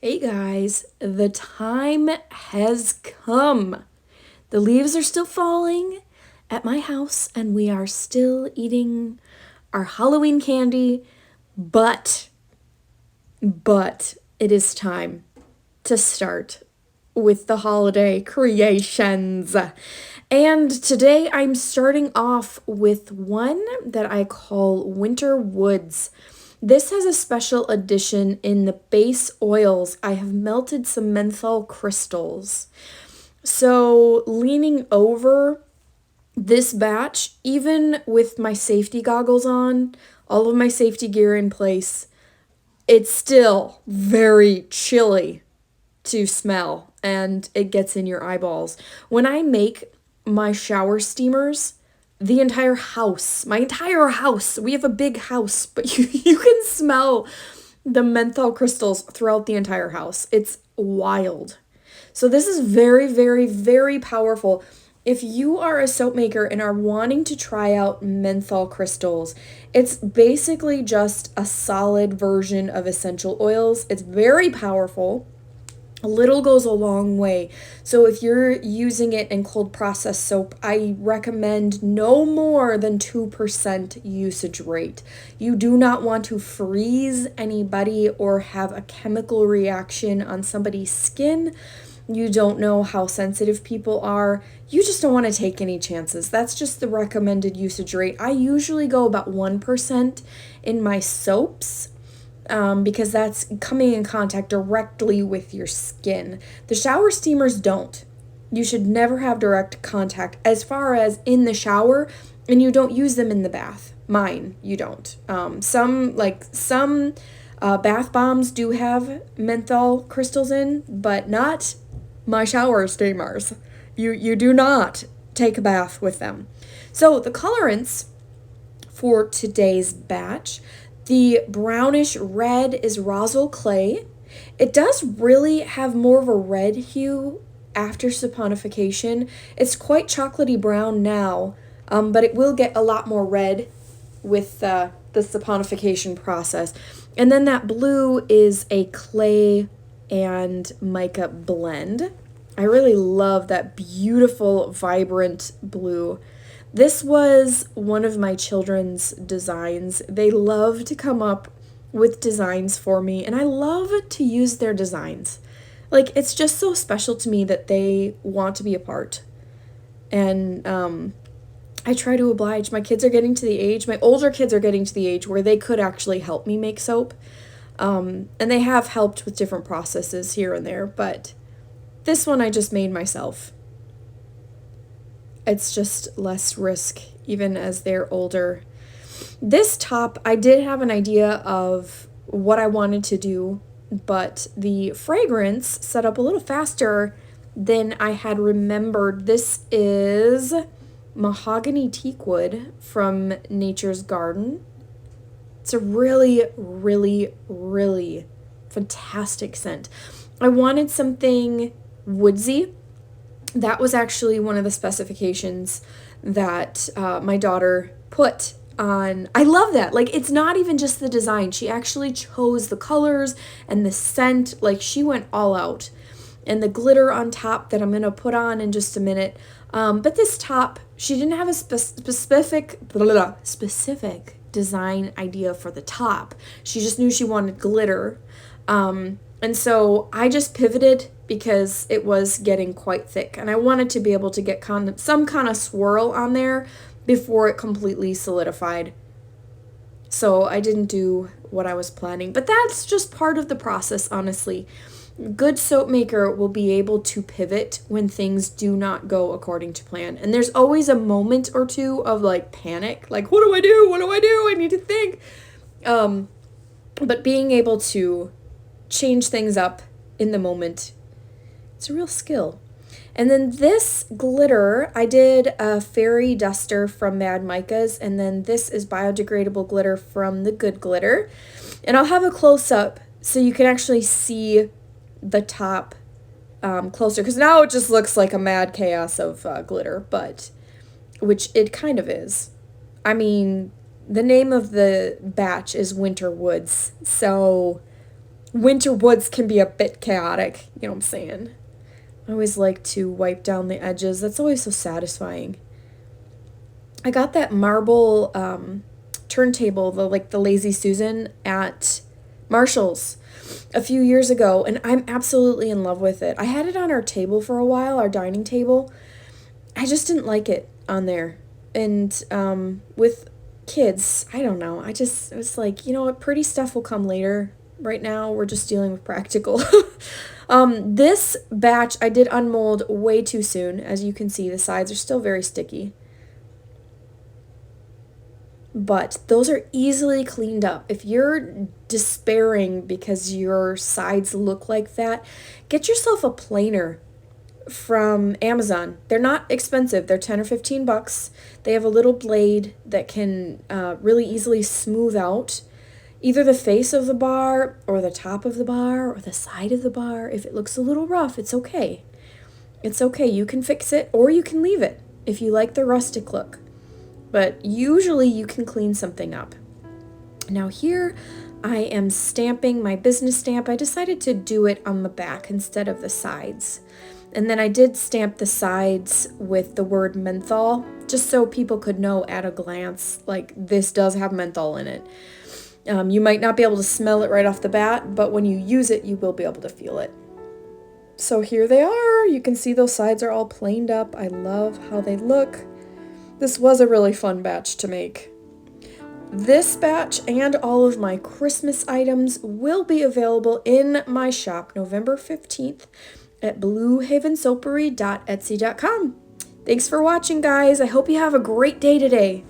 Hey guys, the time has come. The leaves are still falling at my house, and we are still eating our Halloween candy, but, but it is time to start with the holiday creations. And today I'm starting off with one that I call Winter Woods. This has a special edition in the base oils. I have melted some menthol crystals. So, leaning over this batch, even with my safety goggles on, all of my safety gear in place, it's still very chilly to smell and it gets in your eyeballs. When I make my shower steamers, the entire house, my entire house, we have a big house, but you can smell the menthol crystals throughout the entire house. It's wild. So this is very, very, very powerful. If you are a soap maker and are wanting to try out menthol crystals, it's basically just a solid version of essential oils. It's very powerful. A little goes a long way. So if you're using it in cold process soap, I recommend no more than 2% usage rate. You do not want to freeze anybody or have a chemical reaction on somebody's skin. You don't know how sensitive people are. You just don't want to take any chances. That's just the recommended usage rate. I usually go about 1% in my soaps, because that's coming in contact directly with your skin. The shower steamers don't. You should never have direct contact as far as in the shower, and you don't use them in the bath. Mine, you don't. Some bath bombs do have menthol crystals in, but not my shower steamers. You do not take a bath with them. So the colorants for today's batch, the brownish red is Rhassoul clay. It does really have more of a red hue after saponification. It's quite chocolatey brown now, but it will get a lot more red with the saponification process. And then that blue is a clay and mica blend. I really love that beautiful, vibrant blue. This was one of my children's designs. They love to come up with designs for me, and I love to use their designs. Like, it's just so special to me that they want to be a part. And I try to oblige. My kids are getting to the age, my older kids are getting to the age where they could actually help me make soap. And they have helped with different processes here and there, but this one I just made myself. It's just less risk, even as they're older. This top, I did have an idea of what I wanted to do, but the fragrance set up a little faster than I had remembered. This is mahogany teakwood from Nature's Garden. It's a really, really, really fantastic scent. I wanted something woodsy. That was actually one of the specifications that my daughter put on. I love that. Like, it's not even just the design. She actually chose the colors and the scent. Like, she went all out. And the glitter on top that I'm going to put on in just a minute. But this top, she didn't have a specific design idea for the top. She just knew she wanted glitter. And so I just pivoted because it was getting quite thick, and I wanted to be able to get some kind of swirl on there before it completely solidified. So I didn't do what I was planning, but that's just part of the process, honestly. Good soap maker will be able to pivot when things do not go according to plan. And there's always a moment or two of like panic, like, what do I do? What do I do? I need to think. But being able to change things up in the moment, it's a real skill. And then this glitter, I did a fairy duster from Mad Micas, and then this is biodegradable glitter from the Good Glitter. And I'll have a close-up so you can actually see the top closer, because now it just looks like a mad chaos of glitter, but which it kind of is. I mean, the name of the batch is Winter Woods, so winter woods can be a bit chaotic, you know what I'm saying? I always like to wipe down the edges. That's always so satisfying. I got that marble turntable, the Lazy Susan at Marshall's a few years ago, and I'm absolutely in love with it. I had it on our table for a while, our dining table. I just didn't like it on there. And with kids, I don't know. It was like, you know what, pretty stuff will come later. Right now, we're just dealing with practical. This batch I did unmold way too soon. As you can see, the sides are still very sticky. But those are easily cleaned up. If you're despairing because your sides look like that, get yourself a planer from Amazon. They're not expensive. They're 10 or 15 bucks. They have a little blade that can really easily smooth out either the face of the bar or the top of the bar or the side of the bar. If it looks a little rough, it's okay. It's okay. You can fix it or you can leave it if you like the rustic look. But usually you can clean something up. Now here I am stamping my business stamp. I decided to do it on the back instead of the sides. And then I did stamp the sides with the word menthol, just so people could know at a glance, like, this does have menthol in it. You might not be able to smell it right off the bat, but when you use it, you will be able to feel it. So here they are. You can see those sides are all planed up. I love how they look. This was a really fun batch to make. This batch and all of my Christmas items will be available in my shop November 15th at bluehavensoapery.etsy.com. Thanks for watching, guys. I hope you have a great day today.